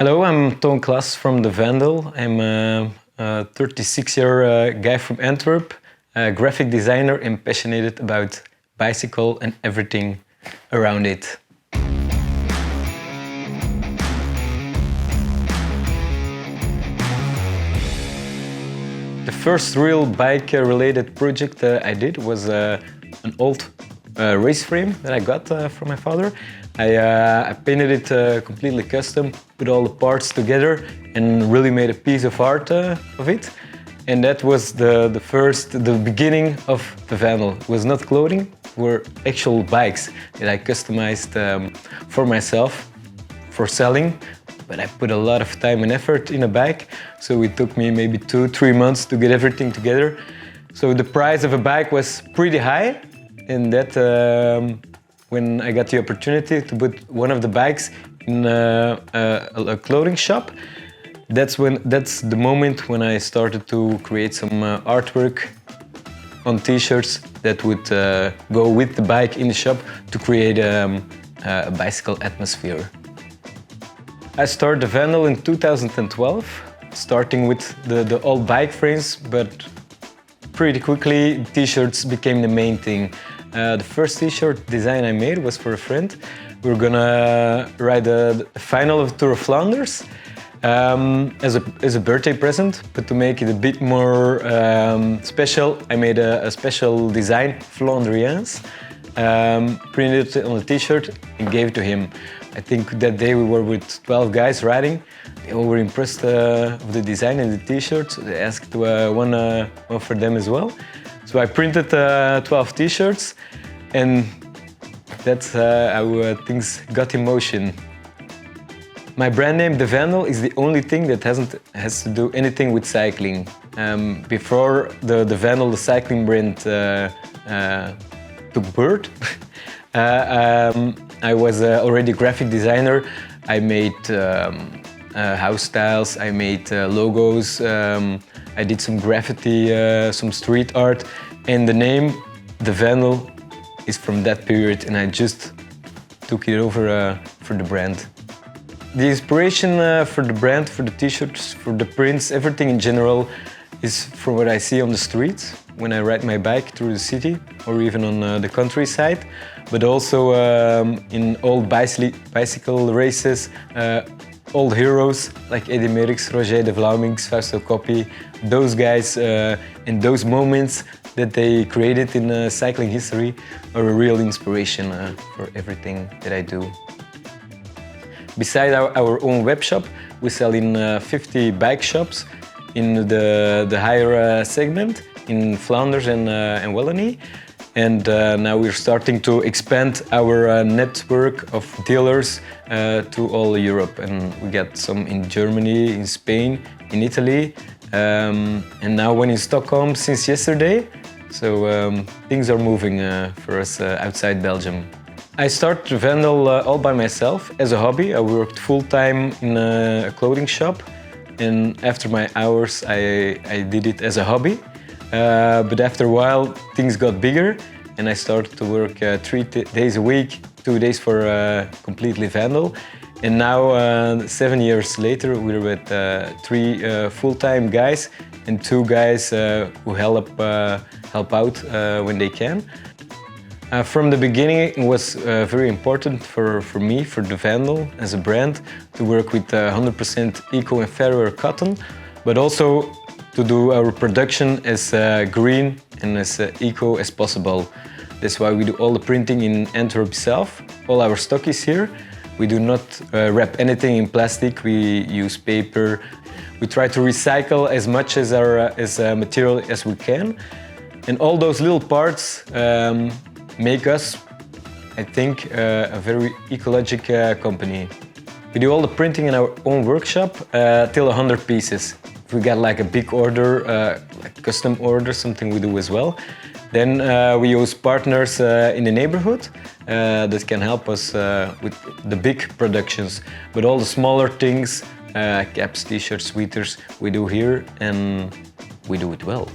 Hello, I'm Toon Claessens from the Vandal. I'm a 36-year guy from Antwerp, a graphic designer and passionate about bicycle and everything around it. The first real bike-related project I did was an old race frame that I got from my father. I painted it completely custom, put all the parts together and really made a piece of art of it. And that was the beginning of the Vandal. It was not clothing, it were actual bikes that I customized for myself, for selling. But I put a lot of time and effort in a bike, so it took me maybe 2-3 months to get everything together. So the price of a bike was pretty high, and that when I got the opportunity to put one of the bikes in a clothing shop, that's the moment when I started to create some artwork on t-shirts that would go with the bike in the shop to create a bicycle atmosphere. I started the Vandal in 2012, starting with the old bike frames, but pretty quickly t-shirts became the main thing. The first t-shirt design I made was for a friend. We were gonna ride the final of the Tour of Flanders as a birthday present, but to make it a bit more special, I made a special design, Flandriens, printed it on a t-shirt and gave it to him. I think that day we were with 12 guys riding. They all were impressed with the design and the t-shirts. So they asked one for them as well. So I printed 12 t-shirts, and that's how things got in motion. My brand name, The Vandal, is the only thing that has to do anything with cycling. Before the Vandal, the cycling brand took birth. I was already a graphic designer. I made house styles, I made logos, I did some graffiti, some street art, and the name, The Vandal, is from that period, and I just took it over for the brand. The inspiration for the brand, for the t-shirts, for the prints, everything in general is from what I see on the streets when I ride my bike through the city or even on the countryside, but also in old bicycle races, old heroes like Eddy Merckx, Roger de Vlamingh, Fausto Coppi, those guys and those moments that they created in cycling history are a real inspiration for everything that I do. Besides our own web shop, we sell in 50 bike shops in the higher segment in Flanders and Wallonie. And now we're starting to expand our network of dealers to all Europe. And we got some in Germany, in Spain, in Italy, and now one in Stockholm since yesterday. So things are moving for us outside Belgium. I started Vandal all by myself as a hobby. I worked full-time in a clothing shop, and after my hours I did it as a hobby. But after a while things got bigger and I started to work 3 days a week, 2 days for completely Vandal. And now 7 years later we're with 3 full-time guys and 2 guys who help out when they can. From the beginning it was very important for me, for the Vandal as a brand, to work with 100% eco and fair wear cotton, but also to do our production as green and as eco as possible. That's why we do all the printing in Antwerp itself. All our stock is here. We do not wrap anything in plastic. We use paper. We try to recycle as much as material as we can. And all those little parts make us, I think, a very ecologic company. We do all the printing in our own workshop till 100 pieces. If we get like a big order, like custom order, something we do as well, then we use partners in the neighborhood that can help us with the big productions. But all the smaller things, caps, t-shirts, sweaters, we do here, and we do it well.